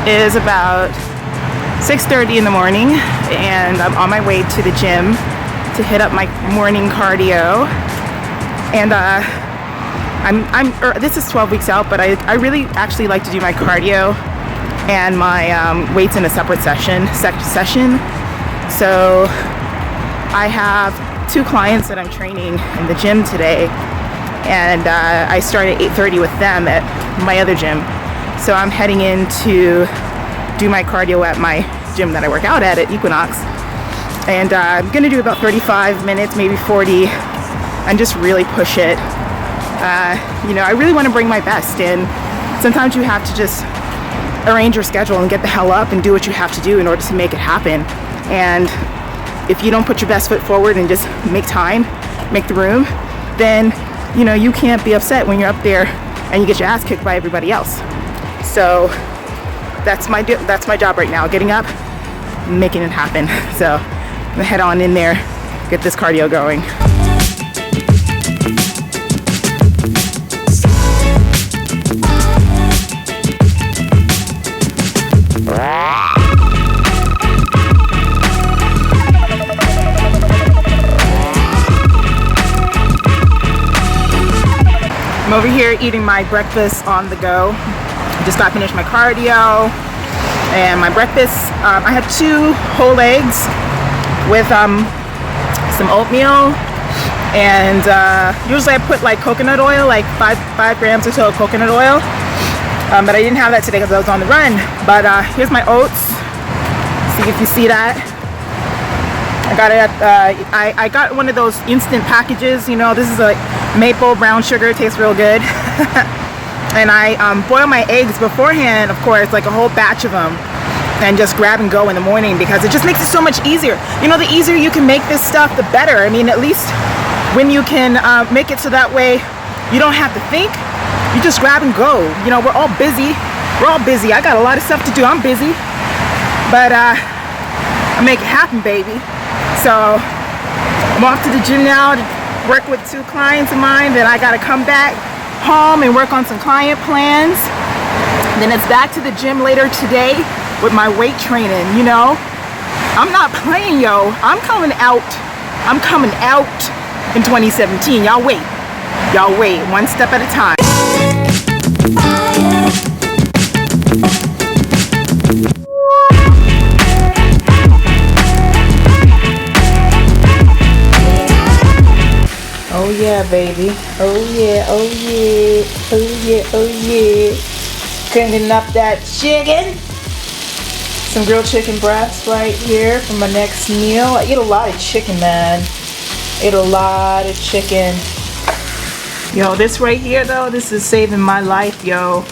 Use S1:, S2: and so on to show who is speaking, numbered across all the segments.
S1: is about 6:30 in the morning, and I'm on my way to the gym to hit up my morning cardio. And this is 12 weeks out, but I really actually like to do my cardio and my weights in a separate session. So I have 2 clients that I'm training in the gym today, and I start at 8:30 with them at my other gym. So I'm heading in to do my cardio at my gym that I work out at Equinox, and I'm gonna do about 35 minutes, maybe 40, and just really push it. I really want to bring my best, and sometimes you have to just arrange your schedule and get the hell up and do what you have to do in order to make it happen. And if you don't put your best foot forward and just make time, make the room, then you can't be upset when you're up there and you get your ass kicked by everybody else. So that's my job right now, getting up, making it happen. So I'm gonna head on in there, get this cardio going. I'm over here eating my breakfast on the go. Just got finished my cardio and my breakfast. I had 2 whole eggs with some oatmeal, and usually I put like coconut oil, like 5 grams or so of coconut oil, but I didn't have that today because I was on the run. But here's my oats. See if you see that. I got it at, I got one of those instant packages. This is a maple brown sugar, tastes real good. And I boil my eggs beforehand, of course, like a whole batch of them, and just grab and go in the morning, because it just makes it so much easier. The easier you can make this stuff, the better. I mean, at least when you can make it so that way you don't have to think, you just grab and go. We're all busy. I got a lot of stuff to do. I'm busy, but I make it happen, baby. So I'm off to the gym now to work with 2 clients of mine. Then I gotta come back home and work on some client plans. Then it's back to the gym later today with my weight training. I'm not playing, yo. I'm coming out in 2017. Y'all wait, one step at a time. Oh yeah, baby. Oh yeah. Cooking up that chicken. Some grilled chicken breasts right here for my next meal. I eat a lot of chicken, man. Yo, this right here though, this is saving my life, yo.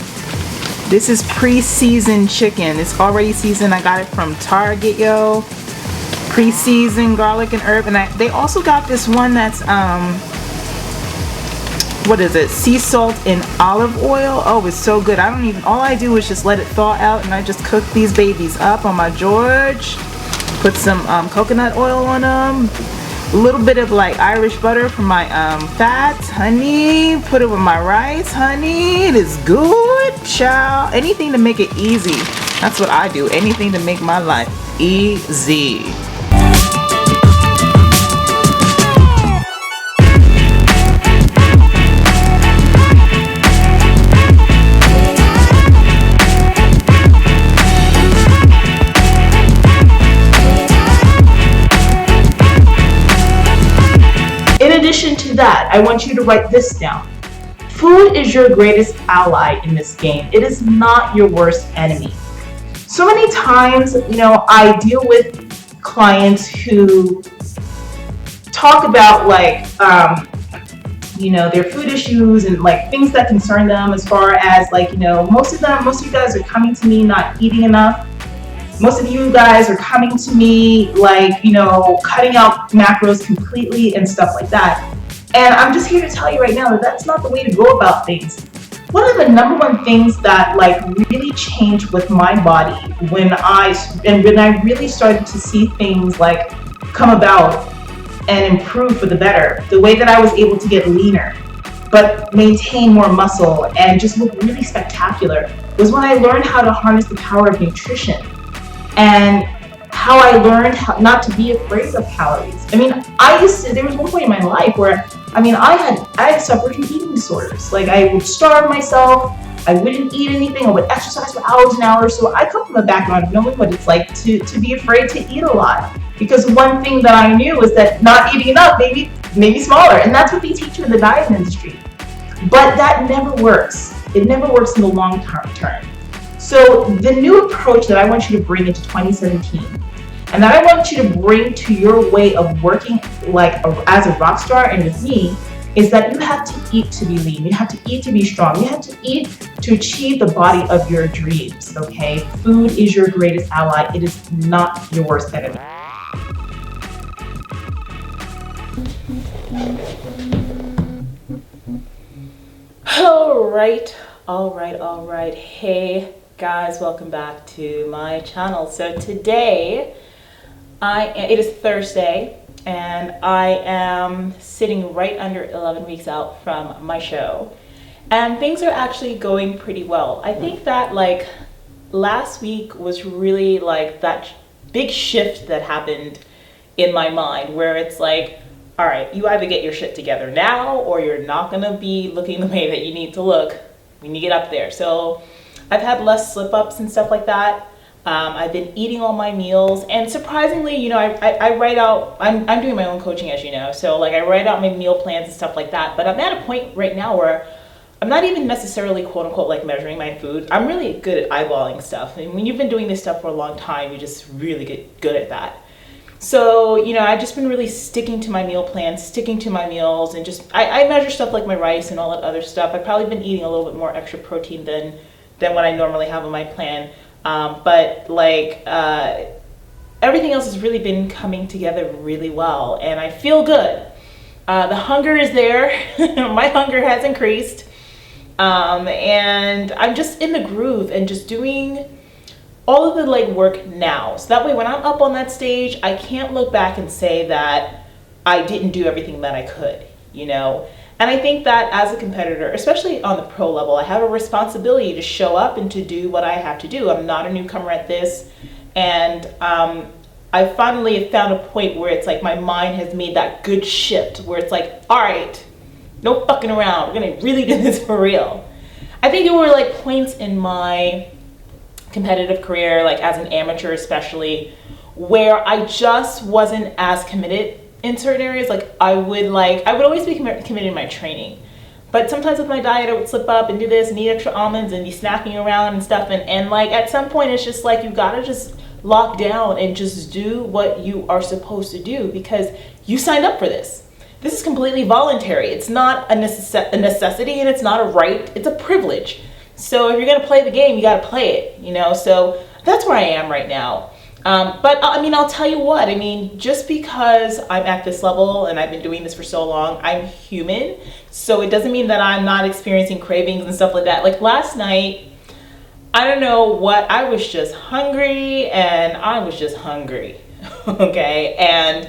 S1: This is pre-seasoned chicken. It's already seasoned. I got it from Target, yo. Pre-seasoned garlic and herb, and they also got this one that's what is it? Sea salt and olive oil. Oh, it's so good. All I do is just let it thaw out, and I just cook these babies up on my George. Put some coconut oil on them. A little bit of like Irish butter for my fats, honey. Put it with my rice, honey. It is good, child. Anything to make it easy. That's what I do. Anything to make my life easy.
S2: In addition to that, I want you to write this down. Food is your greatest ally in this game. It is not your worst enemy. So many times, I deal with clients who talk about like, their food issues and like things that concern them, as far as like, most of you guys are coming to me not eating enough. Most of you guys are coming to me like, cutting out macros completely and stuff like that. And I'm just here to tell you right now that that's not the way to go about things. One of the number one things that like really changed with my body when I really started to see things like come about and improve for the better, the way that I was able to get leaner, but maintain more muscle and just look really spectacular was when I learned how to harness the power of nutrition and how I learned how not to be afraid of calories. I mean, there was one point in my life where, I had suffered from eating disorders. Like, I would starve myself, I wouldn't eat anything, I would exercise for hours and hours. So I come from a background of knowing what it's like to be afraid to eat a lot. Because one thing that I knew was that not eating enough made me smaller. And that's what they teach you in the diet industry. But that never works. It never works in the long term. So the new approach that I want you to bring into 2017, and that I want you to bring to your way of working as a rock star and with me, is that you have to eat to be lean. You have to eat to be strong. You have to eat to achieve the body of your dreams, okay? Food is your greatest ally. It is not your worst enemy.
S3: All right. Hey guys, welcome back to my channel. So today, it is Thursday, and I am sitting right under 11 weeks out from my show, and things are actually going pretty well. I think that like last week was really like that big shift that happened in my mind, where it's like, all right, you either get your shit together now or you're not gonna be looking the way that you need to look when you get up there. So I've had less slip ups and stuff like that. I've been eating all my meals, and surprisingly, you know, I write out, I'm doing my own coaching, as you know, so like I write out my meal plans and stuff like that, but I'm at a point right now where I'm not even necessarily quote unquote like measuring my food. I'm really good at eyeballing stuff, and when you've been doing this stuff for a long time, you just really get good at that. So, you know, I've just been really sticking to my meal plan, sticking to my meals, and just, I measure stuff like my rice and all that other stuff. I've probably been eating a little bit more extra protein than what I normally have on my plan. But like, everything else has really been coming together really well, and I feel good. The hunger is there. My hunger has increased. And I'm just in the groove and just doing all of the like work now. So that way when I'm up on that stage, I can't look back and say that I didn't do everything that I could, you know? And I think that as a competitor, especially on the pro level, I have a responsibility to show up and to do what I have to do. I'm not a newcomer at this. And I finally found a point where it's like my mind has made that good shift where it's like, all right, no fucking around. We're gonna really do this for real. I think there were like points in my competitive career, like as an amateur especially, where I just wasn't as committed in certain areas. Like I would always be committed in my training, but sometimes with my diet I would slip up and do this and eat extra almonds and be snacking around and stuff, and like at some point it's just like you gotta just lock down and just do what you are supposed to do, because you signed up for this. This is completely voluntary. It's not a necessity, and it's not a right, it's a privilege. So if you're gonna play the game, you gotta play it, you know? So that's where I am right now. But I mean, I'll tell you what, I mean, just because I'm at this level and I've been doing this for so long, I'm human. So it doesn't mean that I'm not experiencing cravings and stuff like that. Like last night, I don't know what, I was just hungry, okay? And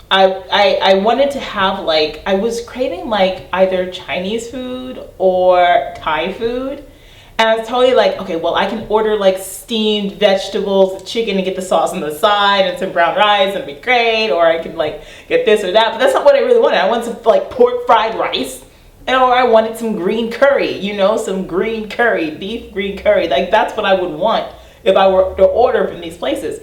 S3: I wanted to have like, I was craving like either Chinese food or Thai food. And I was totally like, okay, well, I can order like steamed vegetables, chicken, and get the sauce on the side and some brown rice, and it'd be great. Or I can like get this or that, but that's not what I really wanted. I wanted some like pork fried rice, or I wanted some green curry, you know, some green curry, beef green curry. Like that's what I would want if I were to order from these places.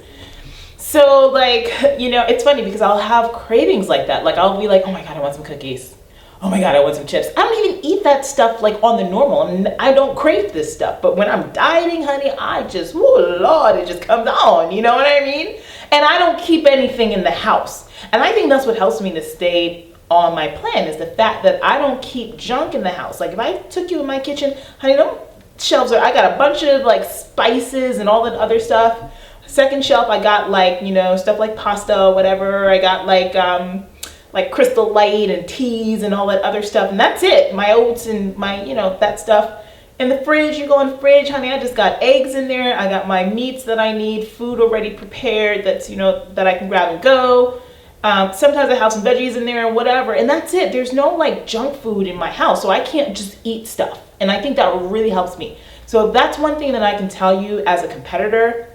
S3: So like, you know, it's funny because I'll have cravings like that. Like I'll be like, oh my God, I want some cookies. Oh my God, I want some chips. I don't even eat that stuff like on the normal. I don't crave this stuff. But when I'm dieting, honey, I just, oh Lord, it just comes on. You know what I mean? And I don't keep anything in the house. And I think that's what helps me to stay on my plan, is the fact that I don't keep junk in the house. Like if I took you in my kitchen, honey, them shelves I got a bunch of like spices and all that other stuff. Second shelf, I got like, you know, stuff like pasta, whatever. I got like Crystal Light and teas and all that other stuff. And that's it. My oats and my, you know, that stuff. In the fridge, you go in the fridge, honey, I just got eggs in there. I got my meats that I need, food already prepared that's, you know, that I can grab and go. Sometimes I have some veggies in there and whatever, and that's it. There's no like junk food in my house, so I can't just eat stuff. And I think that really helps me. So that's one thing that I can tell you as a competitor.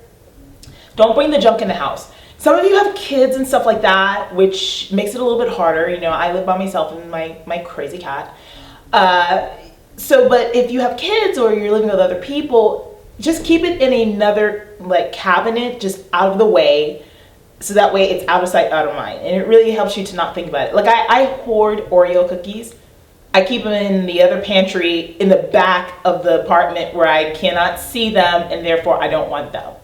S3: Don't bring the junk in the house. Some of you have kids and stuff like that, which makes it a little bit harder. You know, I live by myself and my crazy cat. But if you have kids or you're living with other people, just keep it in another like cabinet, just out of the way. So that way it's out of sight, out of mind. And it really helps you to not think about it. Like I hoard Oreo cookies. I keep them in the other pantry in the back of the apartment where I cannot see them and therefore I don't want them.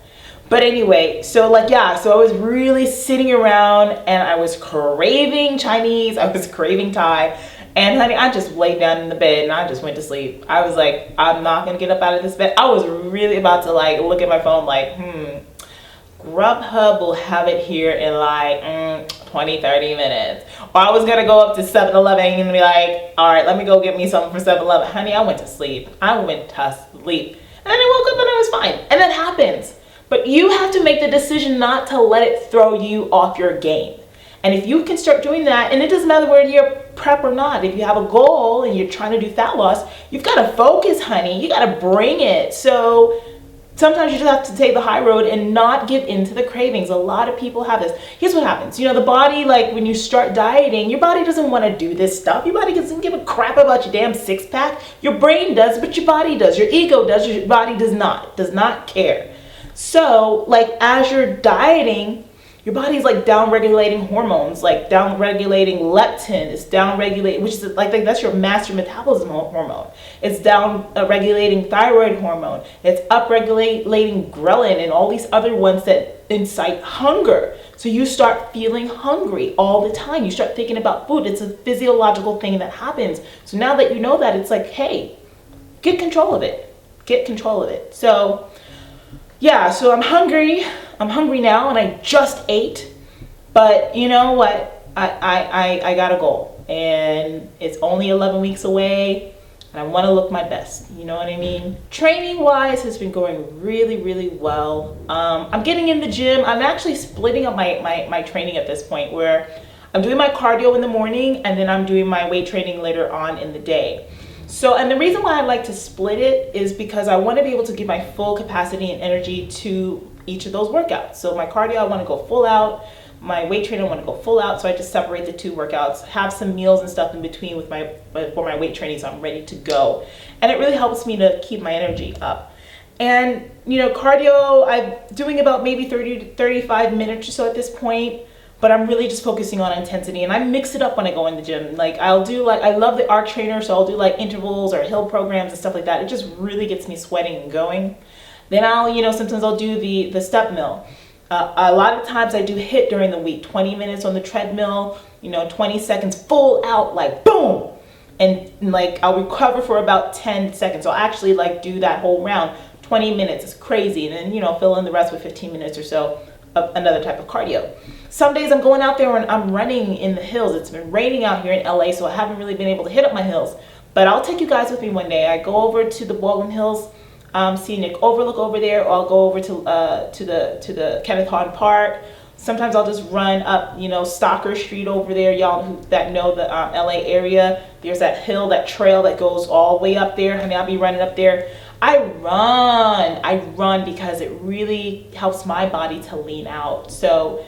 S3: But anyway, so I was really sitting around and I was craving Chinese, I was craving Thai. And honey, I just laid down in the bed and I just went to sleep. I was like, I'm not gonna get up out of this bed. I was really about to like look at my phone like, Grubhub will have it here in like 20, 30 minutes. Or I was gonna go up to 7-Eleven and be like, all right, let me go get me something for 7-Eleven. Honey, I went to sleep. And then I woke up and I was fine. And that happens. But you have to make the decision not to let it throw you off your game. And if you can start doing that, and it doesn't matter whether you're prep or not, if you have a goal and you're trying to do fat loss, you've got to focus, honey. You got to bring it. So sometimes you just have to take the high road and not give in to the cravings. A lot of people have this. Here's what happens. You know, the body, like when you start dieting, your body doesn't want to do this stuff. Your body doesn't give a crap about your damn six pack. Your brain does, but your body does. Your ego does, your body does not care. So like as you're dieting, your body's like down-regulating hormones, like down-regulating leptin. It's down-regulating, which is like that's your master metabolism hormone. It's down-regulating thyroid hormone. It's up-regulating ghrelin and all these other ones that incite hunger. So you start feeling hungry all the time. You start thinking about food. It's a physiological thing that happens. So now that you know that, it's like, hey, get control of it. Get control of it. So yeah, so I'm hungry now and I just ate, but you know what, I got a goal and it's only 11 weeks away and I want to look my best, you know what I mean? Training wise has been going really, really well. I'm getting in the gym. I'm actually splitting up my training at this point where I'm doing my cardio in the morning and then I'm doing my weight training later on in the day. So, and the reason why I like to split it is because I want to be able to give my full capacity and energy to each of those workouts. So my cardio, I want to go full out. My weight training, I want to go full out. So I just separate the two workouts, have some meals and stuff in between for my weight training so I'm ready to go. And it really helps me to keep my energy up. And, you know, cardio, I'm doing about maybe 30 to 35 minutes or so at this point. But I'm really just focusing on intensity and I mix it up when I go in the gym. Like I love the arc trainer, so I'll do like intervals or hill programs and stuff like that. It just really gets me sweating and going. Then sometimes I'll do the step mill. A lot of times I do HIIT during the week, 20 minutes on the treadmill, 20 seconds full out, like boom. And like I'll recover for about 10 seconds. So I'll actually like do that whole round, 20 minutes. It's crazy. And then, fill in the rest with 15 minutes or so of another type of cardio. Some days I'm going out there and I'm running in the hills. It's been raining out here in LA, so I haven't really been able to hit up my hills. But I'll take you guys with me one day. I go over to the Baldwin Hills scenic overlook over there, or I'll go over to the Kenneth Hahn Park. Sometimes I'll just run up, Stocker Street over there. Y'all that know the LA area, there's that hill, that trail that goes all the way up there. I mean, I'll be running up there. I run because it really helps my body to lean out. So,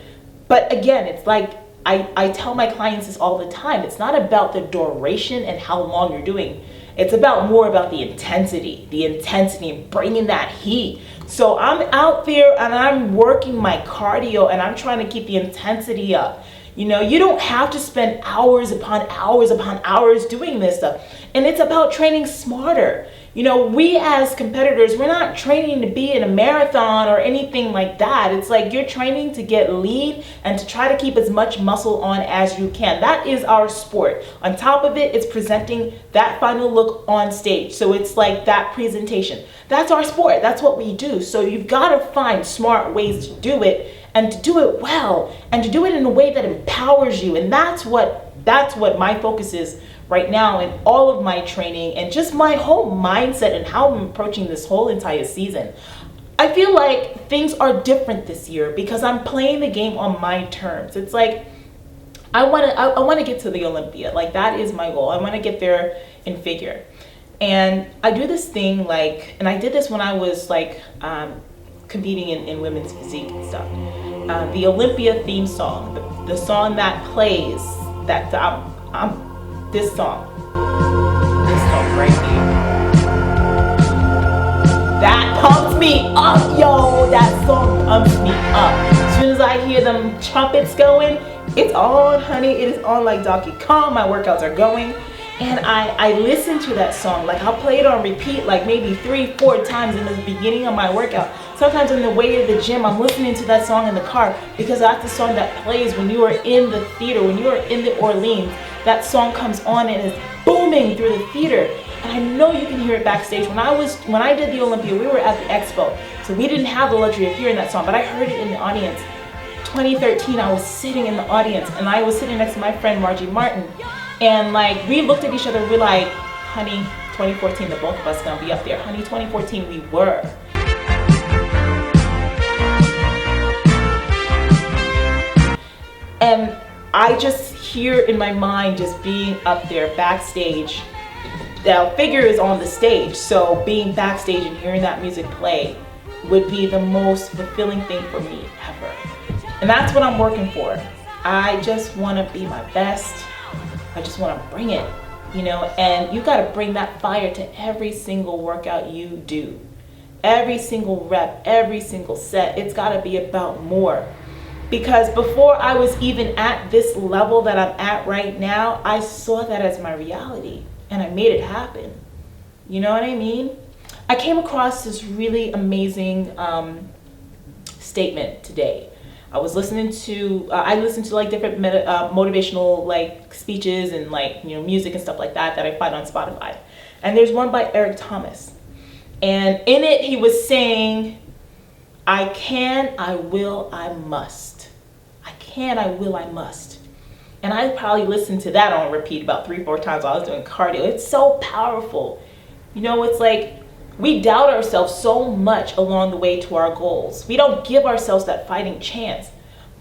S3: but again, it's like I tell my clients this all the time. It's not about the duration and how long you're doing. It's more about the intensity and bringing that heat. So I'm out there and I'm working my cardio and I'm trying to keep the intensity up. You don't have to spend hours upon hours doing this stuff. And it's about training smarter. We as competitors, we're not training to be in a marathon or anything like that. It's like you're training to get lean and to try to keep as much muscle on as you can. That is our sport. On top of it, it's presenting that final look on stage. So it's like that presentation. That's our sport. That's what we do. So you've got to find smart ways to do it and to do it well and to do it in a way that empowers you. And that's what my focus is right now in all of my training and just my whole mindset and how I'm approaching this whole entire season. I feel like things are different this year because I'm playing the game on my terms. It's like I want to get to the Olympia. Like, that is my goal. I want to get there in figure. And I do this thing, like, and I did this when I was like competing in women's physique and stuff. The Olympia theme song, the song that plays, this song right here. That pumps me up, yo. That song pumps me up. As soon as I hear them trumpets going, it's on, honey. It is on like Donkey Kong. My workouts are going. And I listen to that song. Like, I'll play it on repeat like maybe 3-4 times in the beginning of my workout. Sometimes on the way to the gym, I'm listening to that song in the car, because that's the song that plays when you are in the theater, when you are in the Orleans. That song comes on and is booming through the theater. And I know you can hear it backstage. When I did the Olympia, we were at the expo, so we didn't have the luxury of hearing that song, but I heard it in the audience. 2013, I was sitting in the audience, and I was sitting next to my friend Margie Martin, and like, we looked at each other, we're like, honey, 2014, the both of us gonna be up there. Honey, 2014, we were. And I just hear in my mind just being up there backstage. Now, figure is on the stage, so being backstage and hearing that music play would be the most fulfilling thing for me ever. And that's what I'm working for. I just want to be my best. I just want to bring it, you know, and you got to bring that fire to every single workout you do. Every single rep, every single set, it's got to be about more. Because before I was even at this level that I'm at right now, I saw that as my reality and I made it happen. You know what I mean? I came across this really amazing statement today. I was listening to, I listened to like different motivational like speeches and like, you know, music and stuff like that I find on Spotify. And there's one by Eric Thomas. And in it, he was saying, I can, I will, I must. I can, I will, I must. And I probably listened to that on repeat about 3-4 times while I was doing cardio. It's so powerful. You know, it's like we doubt ourselves so much along the way to our goals. We don't give ourselves that fighting chance.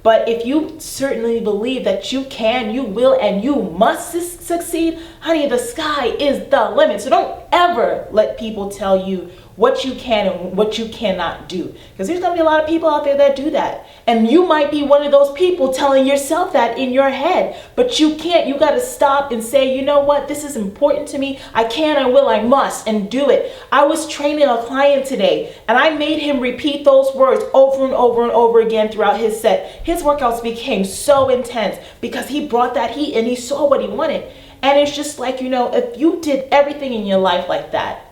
S3: But if you certainly believe that you can, you will, and you must succeed, honey, the sky is the limit. So don't ever let people tell you what you can and what you cannot do. Because there's going to be a lot of people out there that do that. And you might be one of those people telling yourself that in your head. But you can't. You got to stop and say, you know what? This is important to me. I can, I will, I must, and do it. I was training a client today, and I made him repeat those words over and over and over again throughout his set. His workouts became so intense because he brought that heat and he saw what he wanted. And it's just like, you know, if you did everything in your life like that,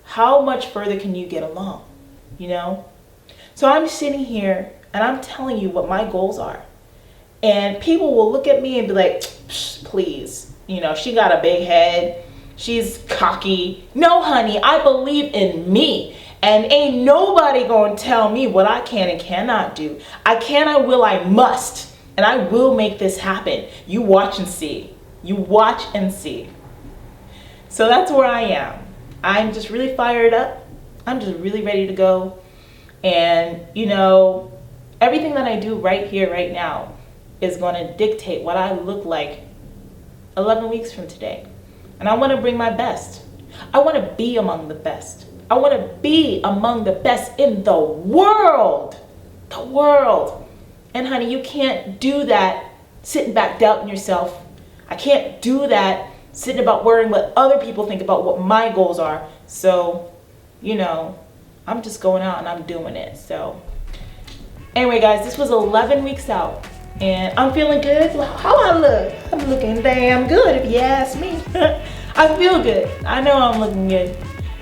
S3: how much further can you get along, you know? So I'm sitting here and I'm telling you what my goals are. And people will look at me and be like, please, you know, she got a big head. She's cocky. No, honey, I believe in me. And ain't nobody gonna tell me what I can and cannot do. I can, I will, I must. And I will make this happen. You watch and see. You watch and see. So that's where I am. I'm just really fired up. I'm just really ready to go. And, you know, everything that I do right here, right now, is going to dictate what I look like 11 weeks from today. And I want to bring my best. I want to be among the best. I want to be among the best in the world. The world. And honey, you can't do that sitting back doubting yourself. I can't do that sitting about worrying what other people think about what my goals are. So, you know, I'm just going out and I'm doing it. So anyway, guys, this was 11 weeks out and I'm feeling good. How I look? I'm looking damn good if you ask me. I feel good. I know I'm looking good.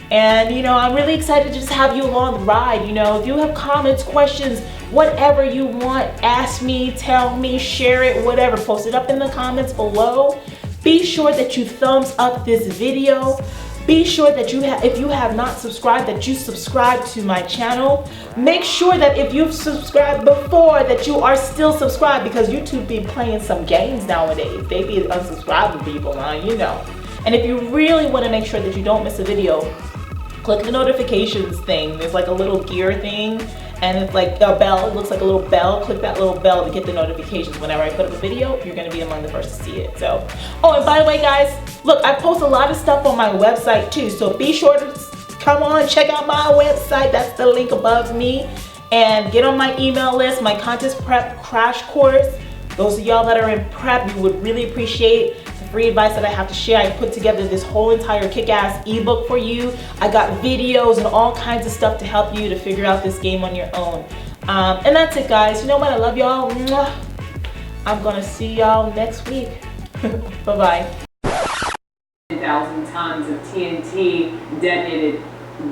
S3: And, you know, I'm really excited to just have you along the ride. You know, if you have comments, questions, whatever you want, ask me, tell me, share it, whatever. Post it up in the comments below. Be sure that you thumbs up this video. Be sure that if you have not subscribed, that you subscribe to my channel. Make sure that if you've subscribed before, that you are still subscribed, because YouTube be playing some games nowadays. They be unsubscribing people, you know. And if you really want to make sure that you don't miss a video, click the notifications thing. There's like a little gear thing, and it's like a bell. It looks like a little bell. Click that little bell to get the notifications. Whenever I put up a video, you're gonna be among the first to see it. So, oh, and by the way, guys, look, I post a lot of stuff on my website too. So be sure to come on, check out my website. That's the link above me. And get on my email list, my contest prep crash course. Those of y'all that are in prep, you would really appreciate the free advice that I have to share. I put together this whole entire kick-ass ebook for you. I got videos and all kinds of stuff to help you to figure out this game on your own. And that's it, guys. You know what? I love y'all. I'm gonna see y'all next week. Bye-bye.
S4: 10,000 tons of TNT detonated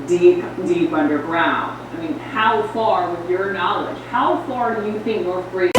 S4: deep underground. I mean, how far, with your knowledge, how far do you think North Korea